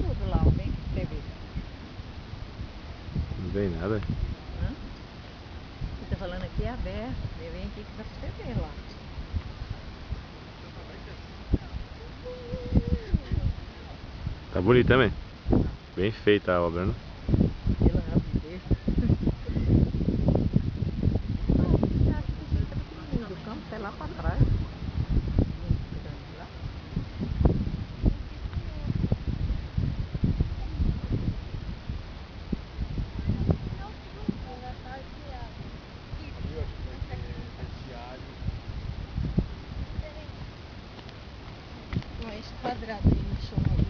tudo lá, vem que você vê. Não vem nada. Hã? Você tá falando aqui é aberto, vem aqui que dá pra você ver lá. Tá bonito também. Bem feita a obra, né? Pela rapidez. Eu acho que fica pequenininho do campo, até lá pra trás. Esse quadradinho no chão ali.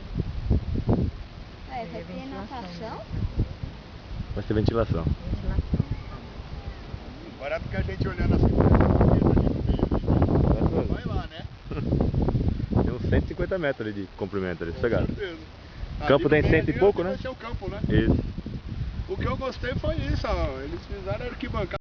É, vai ter natação? Vai ter ventilação. Barato que a gente olhando assim, vai lá, né? Tem uns 150 metros ali de comprimento ali, sossegado. Com certeza. Campo tem 100 e pouco, né? Vai ser o campo, né? Isso. O que eu gostei foi isso, ó. Eles fizeram arquibancada.